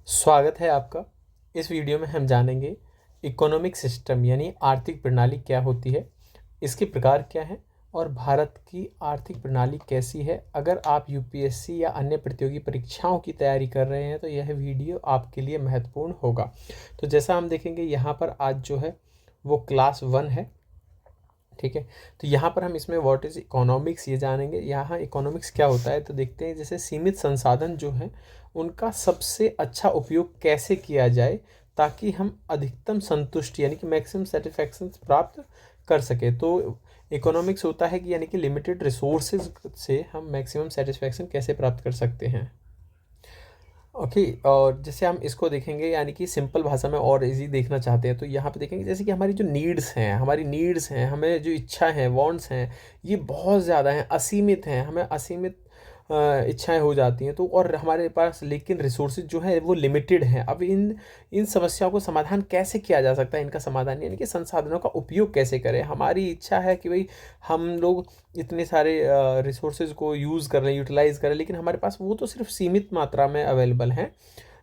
स्वागत है आपका। इस वीडियो में हम जानेंगे इकोनॉमिक सिस्टम यानी आर्थिक प्रणाली क्या होती है, इसके प्रकार क्या हैं और भारत की आर्थिक प्रणाली कैसी है। अगर आप यूपीएससी या अन्य प्रतियोगी परीक्षाओं की तैयारी कर रहे हैं तो यह वीडियो आपके लिए महत्वपूर्ण होगा। तो जैसा हम देखेंगे यहाँ पर आज जो है वो क्लास 1 है, ठीक है। तो यहाँ पर हम इसमें व्हाट इज़ इकोनॉमिक्स ये जानेंगे। यहाँ इकोनॉमिक्स क्या होता है तो देखते हैं। जैसे सीमित संसाधन जो हैं उनका सबसे अच्छा उपयोग कैसे किया जाए ताकि हम अधिकतम संतुष्टि यानी कि मैक्सिमम सेटिस्फैक्शन प्राप्त कर सके। तो इकोनॉमिक्स होता है कि यानी कि लिमिटेड रिसोर्सेज से हम मैक्सिमम सेटिस्फैक्शन कैसे प्राप्त कर सकते हैं। ओके, और जैसे हम इसको देखेंगे यानी कि सिंपल भाषा में और इजी देखना चाहते हैं तो यहाँ पे देखेंगे जैसे कि हमारी जो नीड्स हैं, हमें जो इच्छा हैं, वांट्स हैं, ये बहुत ज़्यादा हैं, असीमित हैं। हमें असीमित इच्छाएं हो जाती हैं तो, और हमारे पास लेकिन रिसोर्सेज जो है वो लिमिटेड हैं। अब इन इन समस्याओं को समाधान कैसे किया जा सकता है, इनका समाधान यानी कि संसाधनों का उपयोग कैसे करें। हमारी इच्छा है कि भाई हम लोग इतने सारे रिसोर्सेज को यूज़ कर रहे हैं, यूटिलाइज़ करें, लेकिन हमारे पास वो तो सिर्फ सीमित मात्रा में अवेलेबल हैं।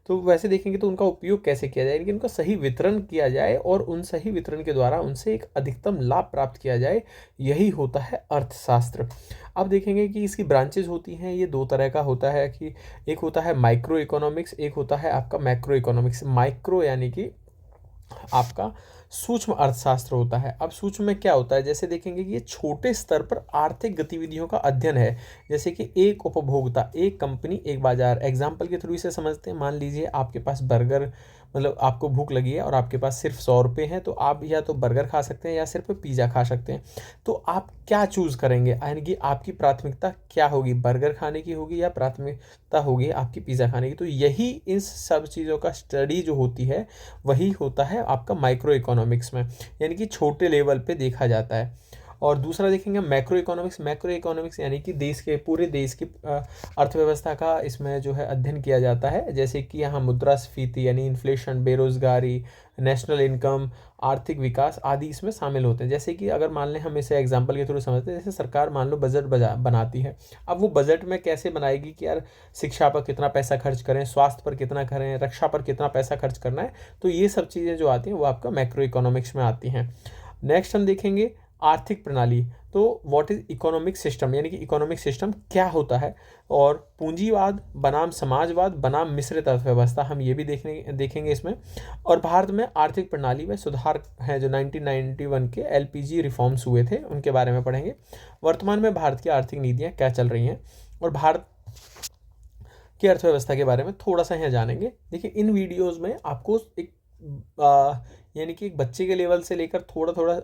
तो वैसे देखेंगे तो उनका उपयोग कैसे किया जाए, यानी कि उनका सही वितरण किया जाए और उन सही वितरण के द्वारा उनसे एक अधिकतम लाभ प्राप्त किया जाए, यही होता है अर्थशास्त्र। अब देखेंगे कि इसकी ब्रांचेज होती हैं, ये दो तरह का होता है कि एक होता है माइक्रो इकोनॉमिक्स, एक होता है आपका मैक्रो इकोनॉमिक्स। माइक्रो यानी कि आपका सूक्ष्म अर्थशास्त्र होता है। अब सूक्ष्म में क्या होता है, जैसे देखेंगे कि ये छोटे स्तर पर आर्थिक गतिविधियों का अध्ययन है। जैसे कि एक उपभोक्ता, एक कंपनी, एक बाजार। एग्जाम्पल के थ्रू इसे समझते हैं। मान लीजिए आपके पास बर्गर, मतलब आपको भूख लगी है और आपके पास सिर्फ 100 रुपये हैं, तो आप या तो बर्गर खा सकते हैं या सिर्फ पिज़्ज़ा खा सकते हैं। तो आप क्या चूज़ करेंगे, यानी कि आपकी प्राथमिकता क्या होगी, बर्गर खाने की होगी या प्राथमिकता होगी आपकी पिज़्ज़ा खाने की। तो यही इन सब चीज़ों का स्टडी जो होती है वही होता है आपका माइक्रो इकोनॉमिक्स में, यानी कि छोटे लेवल पे देखा जाता है। और दूसरा देखेंगे मैक्रो इकोनॉमिक्स। मैक्रो इकोनॉमिक्स यानी कि पूरे देश की अर्थव्यवस्था का इसमें जो है अध्ययन किया जाता है। जैसे कि यहाँ मुद्रास्फीति यानी इन्फ्लेशन, बेरोजगारी, नेशनल इनकम, आर्थिक विकास आदि इसमें शामिल होते हैं। जैसे कि अगर मान लें हम इसे एग्जांपल के थ्रू समझते हैं, जैसे सरकार मान लो बजट बनाती है। अब वो बजट में कैसे बनाएगी कि यार शिक्षा पर कितना पैसा खर्च करें, स्वास्थ्य पर कितना करें, रक्षा पर कितना पैसा खर्च करना है। तो ये सब चीज़ें जो आती हैं वो आपका मैक्रो इकोनॉमिक्स में आती हैं। नेक्स्ट हम देखेंगे आर्थिक प्रणाली। तो व्हाट इज इकोनॉमिक सिस्टम, यानी कि इकोनॉमिक सिस्टम क्या होता है। और पूंजीवाद बनाम समाजवाद बनाम मिश्रित अर्थव्यवस्था, हम ये भी देखेंगे इसमें। और भारत में आर्थिक प्रणाली में सुधार है जो 1991 के एलपीजी रिफॉर्म्स हुए थे, उनके बारे में पढ़ेंगे। वर्तमान में भारत की आर्थिक नीतियाँ क्या चल रही हैं और भारत की अर्थव्यवस्था के बारे में थोड़ा सा यहाँ जानेंगे। देखिए इन वीडियोस में आपको एक यानी कि एक बच्चे के लेवल से लेकर थोड़ा थोड़ा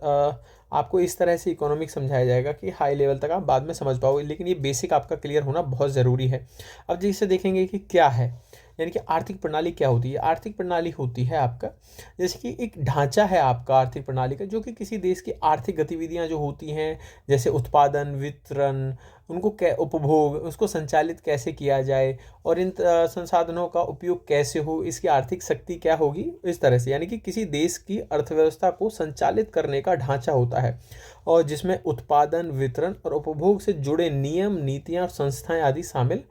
आपको इस तरह से इकोनॉमिक्स समझाया जाएगा कि हाई लेवल तक आप बाद में समझ पाओगे, लेकिन ये बेसिक आपका क्लियर होना बहुत ज़रूरी है। अब जैसे देखेंगे कि क्या है, यानी कि आर्थिक प्रणाली क्या होती है। आर्थिक प्रणाली होती है आपका, जैसे कि एक ढांचा है आपका आर्थिक प्रणाली का, जो कि किसी देश की आर्थिक गतिविधियां जो होती हैं, जैसे उत्पादन, वितरण, उनको उपभोग, उसको संचालित कैसे किया जाए और इन संसाधनों का उपयोग कैसे हो, इसकी आर्थिक शक्ति क्या होगी, इस तरह से। यानी कि किसी देश की अर्थव्यवस्था को संचालित करने का ढांचा होता है, और जिसमें उत्पादन, वितरण और उपभोग से जुड़े नियम, नीतियां और संस्थाएं आदि शामिल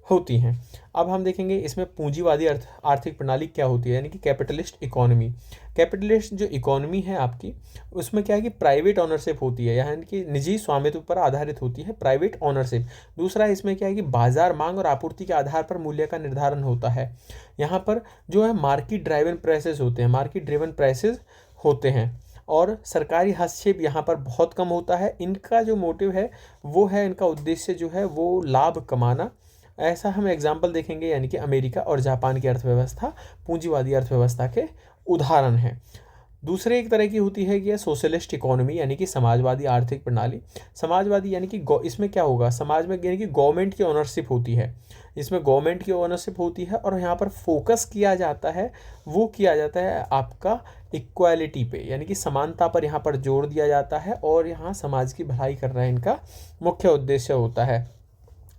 होती हैं। अब हम देखेंगे इसमें पूंजीवादी आर्थिक प्रणाली क्या होती है, यानी कि कैपिटलिस्ट इकोनॉमी। कैपिटलिस्ट जो इकोनॉमी है आपकी, उसमें क्या है कि प्राइवेट ऑनरशिप होती है, यानी कि निजी स्वामित्व पर आधारित होती है, प्राइवेट ऑनरशिप। दूसरा इसमें क्या है कि बाजार मांग और आपूर्ति के आधार पर मूल्य का निर्धारण होता है। यहाँ पर जो है मार्केट ड्राइवन प्राइसेस होते हैं और सरकारी हस्तक्षेप यहाँ पर बहुत कम होता है। इनका जो मोटिव है वो है, इनका उद्देश्य जो है वो लाभ कमाना। ऐसा हम एग्जाम्पल देखेंगे, यानी कि अमेरिका और जापान की अर्थव्यवस्था पूंजीवादी अर्थव्यवस्था के उदाहरण हैं। दूसरे एक तरह की होती है कि सोशलिस्ट इकोनॉमी, यानी कि समाजवादी आर्थिक प्रणाली। समाजवादी यानी कि इसमें क्या होगा, समाज में यानी कि गवर्नमेंट की ओनरशिप होती है, इसमें गवर्नमेंट की ओनरशिप होती है और यहाँ पर फोकस किया जाता है, वो किया जाता है आपका इक्वालिटी पे, यानी कि समानता पर यहाँ पर जोर दिया जाता है और यहाँ समाज की भलाई करना इनका मुख्य उद्देश्य होता है।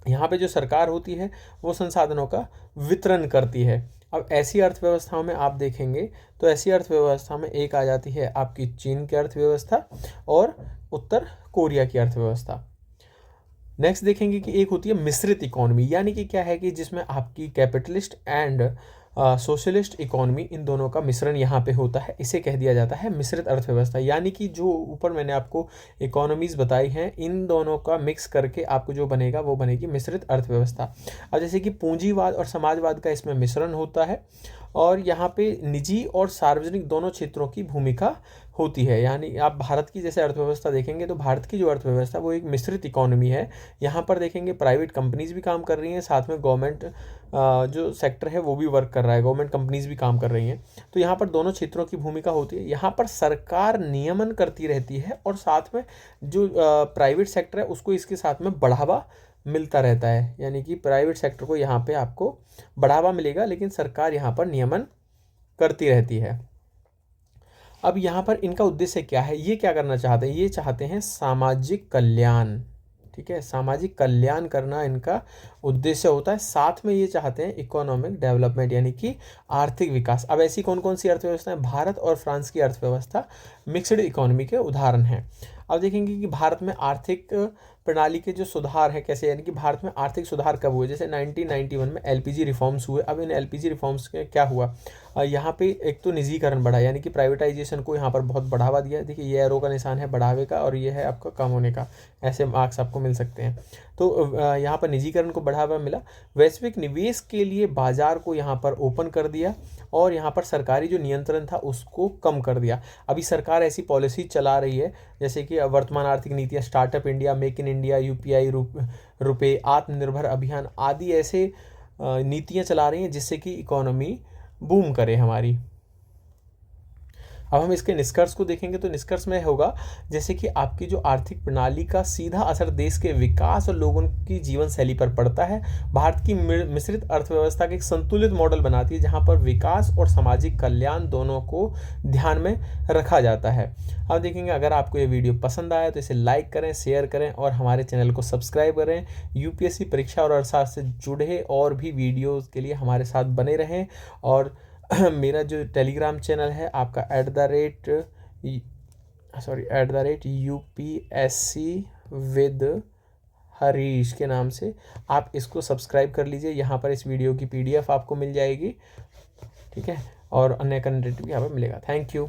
यहाँ पे जो सरकार होती है वो संसाधनों का वितरण करती है। अब ऐसी अर्थव्यवस्थाओं में आप देखेंगे तो ऐसी अर्थव्यवस्था में एक आ जाती है आपकी चीन की अर्थव्यवस्था और उत्तर कोरिया की अर्थव्यवस्था। नेक्स्ट देखेंगे कि एक होती है मिश्रित इकोनॉमी, यानी कि क्या है कि जिसमें आपकी कैपिटलिस्ट एंड सोशलिस्ट इकोनॉमी, इन दोनों का मिश्रण यहाँ पे होता है। इसे कह दिया जाता है मिश्रित अर्थव्यवस्था। यानी कि जो ऊपर मैंने आपको इकोनॉमीज बताई हैं, इन दोनों का मिक्स करके आपको जो बनेगा वो बनेगी मिश्रित अर्थव्यवस्था। अब जैसे कि पूंजीवाद और समाजवाद का इसमें मिश्रण होता है, और यहाँ पे निजी और सार्वजनिक दोनों क्षेत्रों की भूमिका होती है। यानी आप भारत की जैसे अर्थव्यवस्था देखेंगे तो भारत की जो अर्थव्यवस्था वो एक मिश्रित इकोनॉमी है। यहाँ पर देखेंगे प्राइवेट कंपनीज भी काम कर रही हैं, साथ में गवर्नमेंट जो सेक्टर है वो भी वर्क कर रहा है, गवर्नमेंट कंपनीज भी काम कर रही हैं। तो यहाँ पर दोनों क्षेत्रों की भूमिका होती है। यहाँ पर सरकार नियमन करती रहती है और साथ में जो प्राइवेट सेक्टर है उसको इसके साथ में बढ़ावा मिलता रहता है। यानी कि प्राइवेट सेक्टर को यहाँ पे आपको बढ़ावा मिलेगा, लेकिन सरकार यहाँ पर नियमन करती रहती है। अब यहाँ पर इनका उद्देश्य क्या है, ये क्या करना चाहते हैं, ये चाहते हैं सामाजिक कल्याण। ठीक है, सामाजिक कल्याण करना इनका उद्देश्य होता है। साथ में ये चाहते हैं इकोनॉमिक डेवलपमेंट, यानी कि आर्थिक विकास। अब ऐसी कौन कौन सी अर्थव्यवस्थाएं, भारत और फ्रांस की अर्थव्यवस्था मिक्स्ड इकोनॉमी के उदाहरण हैं। अब देखेंगे कि भारत में आर्थिक प्रणाली के जो सुधार है कैसे, यानी कि भारत में आर्थिक सुधार कब हुए। जैसे 1991 में एलपीजी रिफॉर्म्स हुए। अब इन एलपीजी रिफॉर्म्स के क्या हुआ, यहाँ पे एक तो निजीकरण बढ़ा, यानी कि प्राइवेटाइजेशन को यहाँ पर बहुत बढ़ावा दिया। देखिए ये एरो का निशान है बढ़ावे का और ये है आपका कम होने का, ऐसे मार्क्स आपको मिल सकते हैं। तो यहाँ पर निजीकरण को बढ़ावा मिला। वैश्विक निवेश के लिए बाजार को यहाँ पर ओपन कर दिया, और यहाँ पर सरकारी जो नियंत्रण था उसको कम कर दिया। अभी सरकार ऐसी पॉलिसी चला रही है जैसे कि वर्तमान आर्थिक नीतियाँ, startup India, make in India, UPI, रुपए, आत्मनिर्भर अभियान आदि ऐसे नीतियाँ चला रही हैं जिससे कि इकोनॉमी बूम करे हमारी। अब हम इसके निष्कर्ष को देखेंगे तो निष्कर्ष में होगा जैसे कि आपकी जो आर्थिक प्रणाली का सीधा असर देश के विकास और लोगों की जीवन शैली पर पड़ता है। भारत की मिश्रित अर्थव्यवस्था के एक संतुलित मॉडल बनाती है जहां पर विकास और सामाजिक कल्याण दोनों को ध्यान में रखा जाता है। अब देखेंगे अगर आपको ये वीडियो पसंद आया तो इसे लाइक करें, शेयर करें और हमारे चैनल को सब्सक्राइब करें। यूपीएससी परीक्षा और अर्थशास्त्र से जुड़े और भी वीडियोज़ के लिए हमारे साथ बने रहें। और मेरा जो टेलीग्राम चैनल है आपका @UPSC विद हरीश के नाम से, आप इसको सब्सक्राइब कर लीजिए। यहाँ पर इस वीडियो की PDF आपको मिल जाएगी। ठीक है, और अन्य कंटेंट भी यहाँ पर मिलेगा। Thank you.